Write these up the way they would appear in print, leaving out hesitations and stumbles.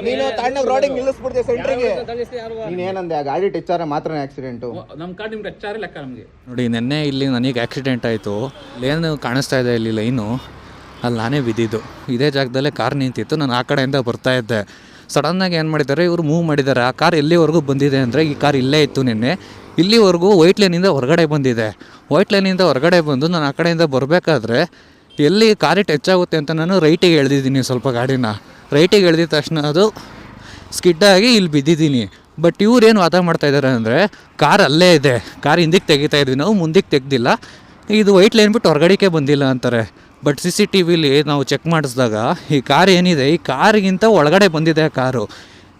ನೀನು ತಣ್ಣಗೆ ರೋಡಿಗೆ ನಿಲ್ಲಿಸ್ಬಿಡ್ತೀಯ ಸೆಂಟ್ರಿಗೆ. ನೀನೇನಂದೆ ಆ ಗಾಡಿ ಟಚ್ ಆದ್ರೆ ಮಾತ್ರ ಆಕ್ಸಿಡೆಂಟು. ನಮ್ಮ ಕಾರ್ ನಿಮ್ಗೆ ಟಚ್ ಆದ್ರೆ ಲೆಕ್ಕ ನಮಗೆ. ನೋಡಿ ನೆನ್ನೆ ಇಲ್ಲಿ ನನಗೆ ಆಕ್ಸಿಡೆಂಟ್ ಆಯಿತು. ಲೇನು ಕಾಣಿಸ್ತಾ ಇದೆ ಇಲ್ಲಿ ಲೈನು, ಅಲ್ಲಿ ನಾನೇ ಬಿದ್ದಿದ್ದು. ಇದೇ ಜಾಗದಲ್ಲೇ ಕಾರ್ ನಿಂತಿತ್ತು, ನಾನು ಆ ಕಡೆಯಿಂದ ಬರ್ತಾ ಇದ್ದೆ. ಸಡನ್ನಾಗಿ ಏನು ಮಾಡಿದ್ದಾರೆ ಇವರು, ಮೂವ್ ಮಾಡಿದ್ದಾರೆ. ಆ ಕಾರ್ ಎಲ್ಲಿವರೆಗೂ ಬಂದಿದೆ ಅಂದರೆ, ಈ ಕಾರ್ ಇಲ್ಲೇ ಇತ್ತು ನಿನ್ನೆ, ಇಲ್ಲಿವರೆಗೂ ವೈಟ್ ಲೈನಿಂದ ಹೊರಗಡೆ ಬಂದಿದೆ. ವೈಟ್ ಲೈನಿಂದ ಹೊರಗಡೆ ಬಂದು ನಾನು ಆ ಕಡೆಯಿಂದ ಬರಬೇಕಾದ್ರೆ ಎಲ್ಲಿ ಕಾರಿಗೆ ಟಚ್ ಆಗುತ್ತೆ ಅಂತ ನಾನು ರೈಟಿಗೆ ಎಳೆದಿದ್ದೀನಿ. ಸ್ವಲ್ಪ ಗಾಡಿನ ರೈಟಿಗೆ ಎಳೆದಿದ ತಕ್ಷಣ ಅದು ಸ್ಕಿಡ್ಡಾಗಿ ಇಲ್ಲಿ ಬಿದ್ದಿದ್ದೀನಿ. ಬಟ್ ಇವ್ರೇನು ವಾದ ಮಾಡ್ತಾಯಿದ್ದಾರೆ ಅಂದರೆ, ಕಾರ್ ಅಲ್ಲೇ ಇದೆ, ಕಾರ್ ಹಿಂದಕ್ಕೆ ತೆಗಿತಾ ಇದ್ವಿ ನಾವು, ಮುಂದಕ್ಕೆ ತೆಗ್ದಿಲ್ಲ, ಇದು ವೈಟ್ ಲೈನ್ ಬಿಟ್ಟು ಹೊರಗಡೆಗೆ ಬಂದಿಲ್ಲ ಅಂತಾರೆ. ಬಟ್ CCTVಲಿ ನಾವು ಚೆಕ್ ಮಾಡಿಸಿದಾಗ ಈ ಕಾರ್ ಏನಿದೆ, ಈ ಕಾರಿಗಿಂತ ಒಳಗಡೆ ಬಂದಿದೆ ಕಾರು.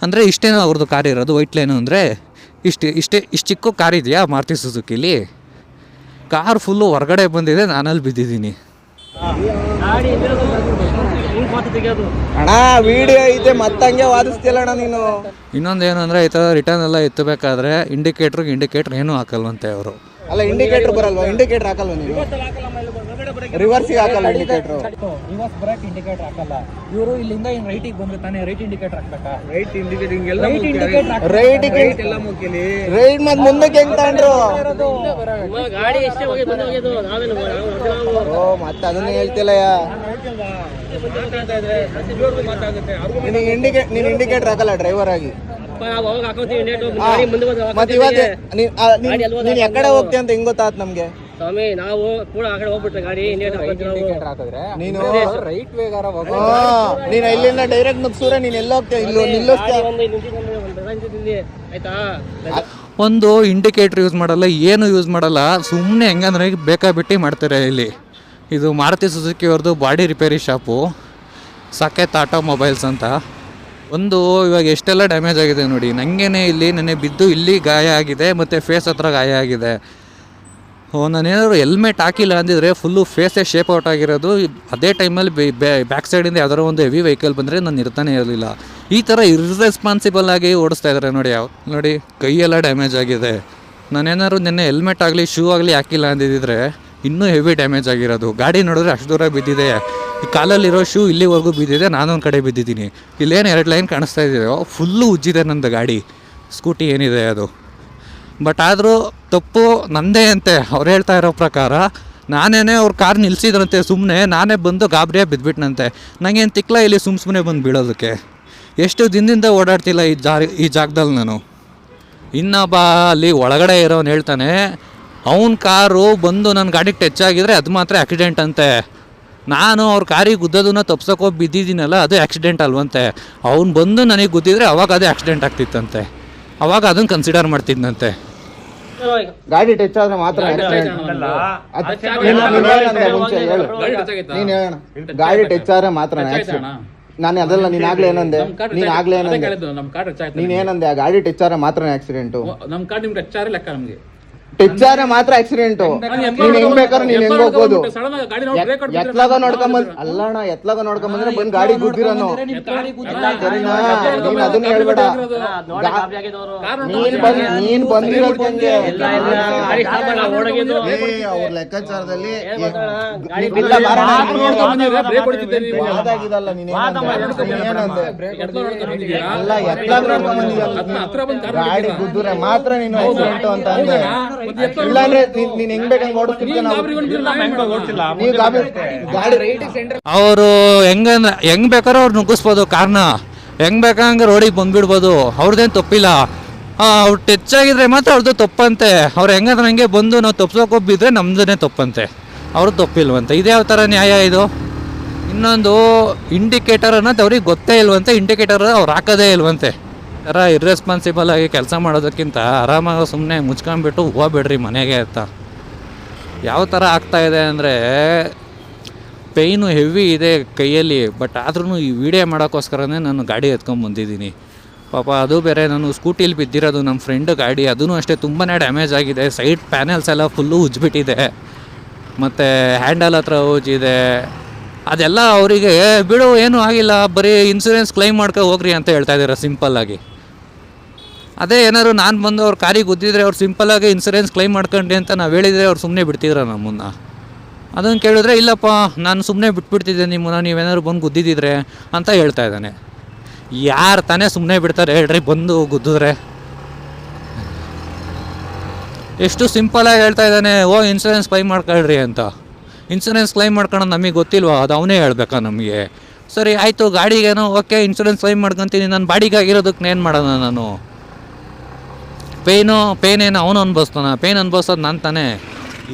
ಅಂದರೆ ಇಷ್ಟೇನೋ ಅವ್ರದ್ದು ಕಾರ್ ಇರೋದು ವೈಟ್ ಲೈನು ಅಂದರೆ, ಇಷ್ಟು ಚಿಕ್ಕ ಕಾರ್ ಇದೆಯಾ ಮಾರುತಿ ಸುಜುಕಿಲಿ, ಕಾರ್ ಫುಲ್ಲು ಹೊರಗಡೆ ಬಂದಿದೆ, ನಾನಲ್ಲಿ ಬಿದ್ದಿದ್ದೀನಿ. ಅಣ್ಣ ವಿಡಿಯೋ ಐತೆ ಮತ್ತಂಗೆ ವಾದಿಸ್ತಿಲ್ಲ ಅಣ್ಣ ನೀನು. ಇನ್ನೊಂದೇನು ಅಂದರೆ, ಈ ಥರ ರಿಟರ್ನ್ ಎಲ್ಲ ಎತ್ತಬೇಕಾದ್ರೆ ಇಂಡಿಕೇಟ್ರ್ ಏನೂ ಹಾಕಲ್ವಂತೆ ಅವರು. ಅಲ್ಲ ಇಂಡಿಕೇಟರ್ ಬರಲ್ವಾ? ಇಂಡಿಕೇಟರ್ ಹಾಕಲ್ವ ನೀವು? ರಿವರ್ಸಿಗೆ ಹಾಕಲ್ಲ ಇಂಡಿಕೇಟರ್. ರಿವರ್ಸ್ ಬರಕ್ಕೆ ಇಂಡಿಕೇಟರ್ ಹಾಕಲ್ಲ ಇವರು. ಇಲ್ಲಿಂದ ಏನು ರೈಟಿಗೆ ಬಂದ್ರೆ ತಾನೇ ರೈಟ್ ಇಂಡಿಕೇಟರ್ ಹಾಕ್ಬೇಕಾ? ರೈಟ್ ರೈಟ್ ಮತ್ತೆ ಮುಂದಕ್ಕೆ ಹೆಂಗ್ ತಗೊಂಡ್ರು? ಓ ಮತ್ತೆ ಅದನ್ನ ಹೇಳ್ತಿಲ್ಲ. ನೀನು ಇಂಡಿಕೇಟರ್ ಹಾಕಲ್ಲ ಡ್ರೈವರ್ ಆಗಿ. ಮತ್ತೆ ಇವಾಗ ನೀನ್ ಎಕಡೆ ಹೋಗ್ತೀಯ ಅಂತ ಹೆಂಗ್ ಗೊತ್ತಾತ್ ನಮ್ಗೆ? ಸ್ವಾಮಿ ನಾವು ಕೂಡ ಆ ಕಡೆ ಹೋಗ್ಬಿಟ್ರೆ ಗಾಡಿ ನೀನು ರೈಟ್ ವೇಗಾರ ನೀನು ಇಲ್ಲಿಂದ ಡೈರೆಕ್ಟ್ ನುಗ್ಸೂರ ನೀನ್ ಎಲ್ಲ ಹೋಗ್ತೀಯ, ಇಲ್ಲಿ ನಿಲ್ಲಿಸ್ತೀಯ. ಆಯ್ತಾ, ಒಂದು ಇಂಡಿಕೇಟ್ರ್ ಯೂಸ್ ಮಾಡಲ್ಲ, ಏನು ಯೂಸ್ ಮಾಡಲ್ಲ, ಸುಮ್ಮನೆ ಹೆಂಗಂದ್ರೆ ಬೇಕಾಬಿಟ್ಟು ಮಾಡ್ತಾರೆ ಇಲ್ಲಿ. ಇದು ಮಾರುತಿ ಸುಜುಕಿ ಅವ್ರದ್ದು body repair shop, Saket automobiles ಅಂತ. ಇವಾಗ ಎಷ್ಟೆಲ್ಲ ಡ್ಯಾಮೇಜ್ ಆಗಿದೆ ನೋಡಿ. ನನಗೇನೆ ಇಲ್ಲಿ ನೆನ್ನೆ ಬಿದ್ದು ಇಲ್ಲಿ ಗಾಯ ಆಗಿದೆ, ಮತ್ತು ಫೇಸ್ ಹತ್ರ ಗಾಯ ಆಗಿದೆ. ನಾನೇನಾದ್ರು ಹೆಲ್ಮೆಟ್ ಹಾಕಿಲ್ಲ ಅಂದಿದ್ರೆ ಫುಲ್ಲು ಫೇಸೇ ಶೇಪ್ ಔಟ್ ಆಗಿರೋದು. ಅದೇ ಟೈಮಲ್ಲಿ ಬ್ಯಾಕ್ ಸೈಡಿಂದ ಯಾವ್ದಾರೋ ಒಂದು ಹೆವಿ ವೆಹಿಕಲ್ ಬಂದರೆ ನಾನು ಇರ್ತಾನೆ ಇರಲಿಲ್ಲ. ಈ ಥರ ಇರ್ರೆಸ್ಪಾನ್ಸಿಬಲ್ ಆಗಿ ಓಡಿಸ್ತಾ ಇದ್ದಾರೆ ನೋಡಿ. ಕೈಯೆಲ್ಲ ಡ್ಯಾಮೇಜ್ ಆಗಿದೆ. ನಾನೇನಾದ್ರು ನಿನ್ನೆ ಹೆಲ್ಮೆಟ್ ಆಗಲಿ ಶೂ ಆಗಲಿ ಹಾಕಿಲ್ಲ ಅಂದಿದ್ದರೆ ಇನ್ನೂ ಹೆವಿ ಡ್ಯಾಮೇಜ್ ಆಗಿರೋದು. ಗಾಡಿ ನೋಡಿದ್ರೆ ಅಷ್ಟು ದೂರ ಬಿದ್ದಿದೆ, ಕಾಲಲ್ಲಿರೋ ಶೂ ಇಲ್ಲಿವರೆಗೂ ಬಿದ್ದಿದೆ, ನಾನೊಂದು ಕಡೆ ಬಿದ್ದಿದ್ದೀನಿ. ಇಲ್ಲೇನು 2 ಲೈನ್ ಕಾಣಿಸ್ತಾ ಇದೆಯೋ ಫುಲ್ಲು ಉಜ್ಜಿದೆ ನಂದು ಗಾಡಿ, ಸ್ಕೂಟಿ ಏನಿದೆ ಅದು. ಬಟ್ ಆದರೂ ತಪ್ಪು ನಂದೇ ಅಂತೆ ಅವ್ರು ಹೇಳ್ತಾ ಇರೋ ಪ್ರಕಾರ. ನಾನೇ ಅವ್ರ ಕಾರ್ ನಿಲ್ಲಿಸಿದ್ರಂತೆ, ಸುಮ್ಮನೆ ನಾನೇ ಬಂದು ಗಾಬರಿಯಾಗಿ ಬಿದ್ದುಬಿಟ್ನಂತೆ. ನನಗೇನು ತಿಕ್ಲ ಇಲ್ಲಿ ಸುಮ್ಮನೆ ಬಂದು ಬೀಳೋದಕ್ಕೆ. ಎಷ್ಟು ದಿನದಿಂದ ಓಡಾಡ್ತಿಲ್ಲ ಈ ಜಾಗದಲ್ಲಿ ನಾನು. ಇನ್ನೊಬ್ಬ ಅಲ್ಲಿ ಒಳಗಡೆ ಇರೋನು ಹೇಳ್ತಾನೆ, ಅವನ ಕಾರು ಬಂದು ನನ್ನ ಗಾಡಿಗೆ ಟಚ್ ಆಗಿದ್ರೆ ಅದು ಮಾತ್ರ ಆ್ಯಕ್ಸಿಡೆಂಟ್ ಅಂತೆ. ನಾನು ಅವ್ರ ಕಾರಿಗೆ ಗುದ್ದೋದನ್ನ ತಪ್ಸೋಕೆ ಬಿದ್ದಿದ್ದೀನಲ್ಲ, ಅದು ಆ್ಯಕ್ಸಿಡೆಂಟ್ ಅಲ್ವಂತೆ. ಅವ್ನು ಬಂದು ನನಗೆ ಗುದ್ದಿದ್ರೆ ಅವಾಗ ಅದು ಆ್ಯಕ್ಸಿಡೆಂಟ್ ಆಗ್ತಿತ್ತಂತೆ, ಅವಾಗ ಅದನ್ನು ಕನ್ಸಿಡರ್ ಮಾಡ್ತಿದ್ದಂತೆ. ಗಾಡಿ ಟಚ್ ಆದ್ರೆ ಮಾತ್ರ ಗಾಡಿ ಟಚ್ ಆದ್ರೆ ಮಾತ್ರ. ನಾನು ಅದೆಲ್ಲ ನೀನಾಗ್ಲೇ ಏನಂದೆ ನೀನೇನಂದೆ ಆ ಗಾಡಿ ಟಚ್ ಆದ್ರೆ ಮಾತ್ರ ಆಕ್ಸಿಡೆಂಟು. ನಮ್ಮ ಕಾರ್ ನಿಮ್ಗೆ ಟಚ್ ಆದ್ರೆ ಲೆಕ್ಕ ನಮಗೆ. ಟಚ್ ಆದ್ರೆ ಮಾತ್ರ ಆಕ್ಸಿಡೆಂಟ್. ನೀನ್ ಹೆಂಗ್ ಬೇಕಾದ್ರೆ ನೀನ್ ಹೆಂಗ್ ಹೋಗ್ಬೋದು. ಎತ್ಲಾಗ ನೋಡ್ಕೊಂಬಂದ್ ಅಲ್ಲಣ್ಣ, ಎತ್ಲಾಗ ನೋಡ್ಕೊಂಬಂದ್ರೆ ಬಂದ್ ಗಾಡಿ ಗುದ್ದಿರೋನು. ಸರಿನಾ? ನೀನ್ ಅದನ್ನ ಹೇಳ್ಬೇಡ. ನೀನ್ ಬಂದಿರೋದು ಬಂದೆ ಅವ್ರ ಲೆಕ್ಕಾಚಾರದಲ್ಲಿ ಅದಾಗಿದಲ್ಲ. ನೀನೇನಂದೆ ಅಲ್ಲ, ಎತ್ಲಾಗ ನೋಡ್ಕೊಂಬಂದಿದ್ದ ಗಾಡಿ ಗುದ್ದಿರ ಮಾತ್ರ ನೀನು ಆಕ್ಸಿಡೆಂಟ್ ಅಂತ ಅಂದೆ. ಇಲ್ಲಾಂದ್ರೆ ನೀನ್ ಹೆಂಗ್ ಬೇಕಂಗ್ ಓಡಿಸ್ತಿರ್ತೀಯ. ಅವರು ಹೆಂಗ್ ಬೇಕಾದ್ರೂ ಅವ್ರು ನುಗ್ಗಿಸ್ಬೋದು ಕಾರ್ನ, ಹೆಂಗ್ ಬೇಕಂಗೆ ರೋಡಿಗೆ ಬಂದ್ಬಿಡ್ಬೋದು, ಅವ್ರದ್ದೇನು ತಪ್ಪಿಲ್ಲ. ಅವ್ರು ಟಚ್ ಆಗಿದ್ರೆ ಮಾತ್ರ ಅವ್ರದ್ದು ತಪ್ಪಂತೆ. ಅವ್ರು ಹೆಂಗಂದ್ರೆ ಹಂಗೆ ಬಂದು ನಾವು ತಪ್ಸೋಕೊಬ್ಬಿದ್ರೆ ನಮ್ದೇ ತಪ್ಪಂತೆ, ಅವ್ರದ್ದು ತಪ್ಪಿಲ್ವಂತೆ. ಇದೇ ಯಾವ ಥರ ನ್ಯಾಯ ಇದು? ಇನ್ನೊಂದು ಇಂಡಿಕೇಟರ್ ಅನ್ನೋದು ಅವ್ರಿಗೆ ಗೊತ್ತೇ ಇಲ್ವಂತೆ, ಇಂಡಿಕೇಟರ್ ಅವ್ರು ಹಾಕೋದೇ ಇಲ್ವಂತೆ. ಥರ ಇರ್ರೆಸ್ಪಾನ್ಸಿಬಲ್ ಆಗಿ ಕೆಲಸ ಮಾಡೋದಕ್ಕಿಂತ ಆರಾಮಾಗಿ ಸುಮ್ಮನೆ ಮುಚ್ಕೊಂಡ್ಬಿಟ್ಟು ಹೋಗ್ಬೇಡ್ರಿ ಮನೆಗೆ ಅಂತ. ಯಾವ ಥರ ಆಗ್ತಾಯಿದೆ ಅಂದರೆ, ಪೇಯ್ನು ಹೆವಿ ಇದೆ ಕೈಯಲ್ಲಿ. ಬಟ್ ಆದ್ರೂ ಈ ವಿಡಿಯೋ ಮಾಡೋಕ್ಕೋಸ್ಕರನೇ ನಾನು ಗಾಡಿ ಎತ್ಕೊಂಡು ಬಂದಿದ್ದೀನಿ. ಪಾಪ ಅದು ಬೇರೆ ನಾನು ಸ್ಕೂಟಿಲಿ ಬಿದ್ದಿರೋದು, ನಮ್ಮ ಫ್ರೆಂಡ್ ಗಾಡಿ, ಅದೂ ಅಷ್ಟೇ ತುಂಬಾ ಡ್ಯಾಮೇಜ್ ಆಗಿದೆ. ಸೈಡ್ ಪ್ಯಾನೆಲ್ಸ್ ಎಲ್ಲ ಫುಲ್ಲು ಉಜ್ಜಿಬಿಟ್ಟಿದೆ, ಮತ್ತು ಹ್ಯಾಂಡಲ್ ಹತ್ರ ಉಜ್ಜಿದೆ. ಅದೆಲ್ಲ ಅವರಿಗೆ ಬಿಡು ಏನೂ ಆಗಿಲ್ಲ, ಬರೀ ಇನ್ಸೂರೆನ್ಸ್ ಕ್ಲೈಮ್ ಮಾಡ್ಕೊ ಹೋಗ್ರಿ ಅಂತ ಹೇಳ್ತಾ ಇದ್ದಾರೆ ಸಿಂಪಲ್ಲಾಗಿ. ಅದೇ ಏನಾದ್ರು ನಾನು ಬಂದು ಅವ್ರ ಕಾರಿಗೆ ಗುದ್ದಿದ್ರೆ ಅವ್ರು ಸಿಂಪಲ್ಲಾಗಿ ಇನ್ಸೂರೆನ್ಸ್ ಕ್ಲೈಮ್ ಮಾಡ್ಕೊಂಡ್ರಿ ಅಂತ ನಾವು ಹೇಳಿದರೆ ಅವ್ರು ಸುಮ್ಮನೆ ಬಿಡ್ತಿದ್ರು ನಮ್ಮನ್ನು. ಅದನ್ನು ಕೇಳಿದ್ರೆ ಇಲ್ಲಪ್ಪ ನಾನು ಸುಮ್ಮನೆ ಬಿಟ್ಬಿಡ್ತಿದ್ದೆ ನಿಮ್ಮನ್ನ, ನೀವೇನಾದ್ರು ಬಂದು ಗುದ್ದಿದ್ದಿದ್ರೆ ಅಂತ ಹೇಳ್ತಾ ಇದ್ದಾನೆ. ಯಾರು ತಾನೇ ಸುಮ್ಮನೆ ಬಿಡ್ತಾರೆ ಹೇಳ್ರಿ ಬಂದು ಗುದ್ದಿದ್ರೆ? ಎಷ್ಟು ಸಿಂಪಲಾಗಿ ಹೇಳ್ತಾ ಇದ್ದಾನೆ, ಇನ್ಸೂರೆನ್ಸ್ ಕ್ಲೈಮ್ ಮಾಡ್ಕೊಳ್ರಿ ಅಂತ. ಇನ್ಸೂರೆನ್ಸ್ ಕ್ಲೈಮ್ ಮಾಡ್ಕೊಳ್ಳೋದು ನಮಗೆ ಗೊತ್ತಿಲ್ವಾ? ಅದು ಅವನೇ ಹೇಳ್ಬೇಕಾ ನಮಗೆ? ಸರಿ ಆಯಿತು, ಗಾಡಿಗೇನೋ ಓಕೆ ಇನ್ಸೂರೆನ್ಸ್ ಕ್ಲೈಮ್ ಮಾಡ್ಕೊತೀನಿ, ನನ್ನ ಬಾಡಿಗಾಗಿರೋದಕ್ಕೆ ಏನು ಮಾಡೋಣ ನಾನು? ಪೇನ್ ಏನು ಅವನು ಅನ್ಭವಿಸ್ತಾನ? ಪೇನ್ ಅನ್ಭವಿಸೋದು ನಾನು ತಾನೇ.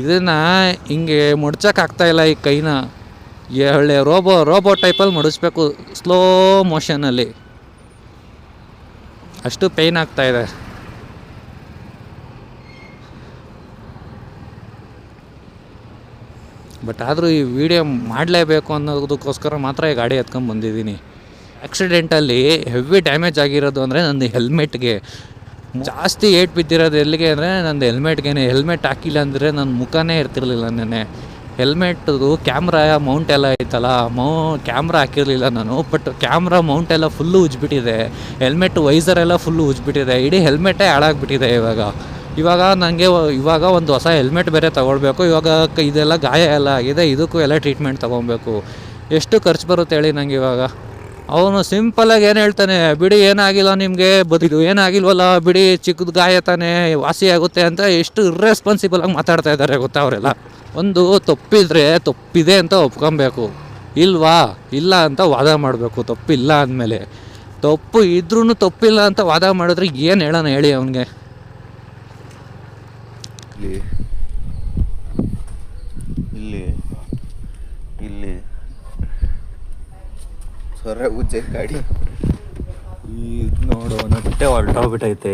ಇದನ್ನು ಹಿಂಗೆ ಮುಡ್ಸೋಕ್ಕಾಗ್ತಾಯಿಲ್ಲ ಈ ಕೈನ. ಒಳ್ಳೆ ರೋಬೋ ಟೈಪಲ್ಲಿ ಮುಡಿಸ್ಬೇಕು, ಸ್ಲೋ ಮೋಷನಲ್ಲಿ. ಅಷ್ಟು ಪೇಯ್ನ್ ಆಗ್ತಾಯಿದೆ. ಬಟ್ ಆದರೂ ಈ ವಿಡಿಯೋ ಮಾಡಲೇಬೇಕು ಅನ್ನೋದಕ್ಕೋಸ್ಕರ ಮಾತ್ರ ಈ ಗಾಡಿ ಎತ್ಕೊಂಡು ಬಂದಿದ್ದೀನಿ. ಆಕ್ಸಿಡೆಂಟಲ್ಲಿ ಹೆವಿ ಡ್ಯಾಮೇಜ್ ಆಗಿರೋದು ಅಂದರೆ ನಂದು ಹೆಲ್ಮೆಟ್ಗೆ ಜಾಸ್ತಿ ಏಟ್ ಬಿದ್ದಿರೋದು. ಎಲ್ಲಿಗೆ ಅಂದರೆ ನಂದು ಹೆಲ್ಮೆಟ್ಗೆ. ಹೆಲ್ಮೆಟ್ ಹಾಕಿಲ್ಲ ಅಂದರೆ ನನ್ನ ಮುಖನೇ ಇರ್ತಿರ್ಲಿಲ್ಲ. ನೆನ್ನೆ ಹೆಲ್ಮೆಟ್ದು ಕ್ಯಾಮ್ರಾ ಮೌಂಟ್ ಎಲ್ಲ ಐತಲ್ಲ, ಕ್ಯಾಮ್ರಾ ಹಾಕಿರಲಿಲ್ಲ ನಾನು. ಬಟ್ ಕ್ಯಾಮ್ರಾ ಮೌಂಟ್ ಎಲ್ಲ ಫುಲ್ಲು ಉಜ್ಬಿಟ್ಟಿದೆ, ಹೆಲ್ಮೆಟ್ ವೈಸರೆಲ್ಲ ಫುಲ್ಲು ಉಜ್ಬಿಟ್ಟಿದೆ, ಇಡೀ ಹೆಲ್ಮೆಟೇ ಹಾಳಾಗ್ಬಿಟ್ಟಿದೆ. ಇವಾಗ ನನಗೆ ಒಂದು ಹೊಸ ಹೆಲ್ಮೆಟ್ ಬೇರೆ ತೊಗೊಳ್ಬೇಕು. ಇವಾಗ ಇದೆಲ್ಲ ಗಾಯ ಎಲ್ಲ ಆಗಿದೆ, ಇದಕ್ಕೂ ಎಲ್ಲ ಟ್ರೀಟ್ಮೆಂಟ್ ತೊಗೊಬೇಕು. ಎಷ್ಟು ಖರ್ಚು ಬರುತ್ತೆ ಹೇಳಿ ನನಗೆ ಇವಾಗ? ಅವನು ಸಿಂಪಲಾಗಿ ಏನು ಹೇಳ್ತಾನೆ, ಬಿಡಿ ಏನಾಗಿಲ್ಲ ನಿಮಗೆ, ಇದು ಏನಾಗಿಲ್ವಲ್ಲ ಬಿಡಿ, ಚಿಕ್ಕದು ಗಾಯ ತಾನೆ, ವಾಸಿ ಆಗುತ್ತೆ ಅಂತ. ಎಷ್ಟು ಇರ್ರೆಸ್ಪಾನ್ಸಿಬಲಾಗಿ ಮಾತಾಡ್ತಾ ಇದ್ದಾರೆ ಗೊತ್ತಾ ಅವರೆಲ್ಲ. ಒಂದು ತಪ್ಪಿದ್ರೆ ತಪ್ಪಿದೆ ಅಂತ ಒಪ್ಕೊಬೇಕು, ಇಲ್ಲ ಅಂತ ವಾದ ಮಾಡಬೇಕು. ತಪ್ಪಿಲ್ಲ ಅಂದಮೇಲೆ, ತಪ್ಪು ಇದ್ರೂ ತಪ್ಪಿಲ್ಲ ಅಂತ ವಾದ ಮಾಡಿದ್ರೆ ಏನು ಹೇಳೋಣ ಹೇಳಿ ಅವನಿಗೆ? ಇಲ್ಲಿ ಸೊರ ಉಜ್ಜೆ ಗಾಡಿ ಈಗ ನೋಡು ನಟ್ಟೆ ಹೊರಟೋಗ್ಬಿಟ್ಟೈತೆ.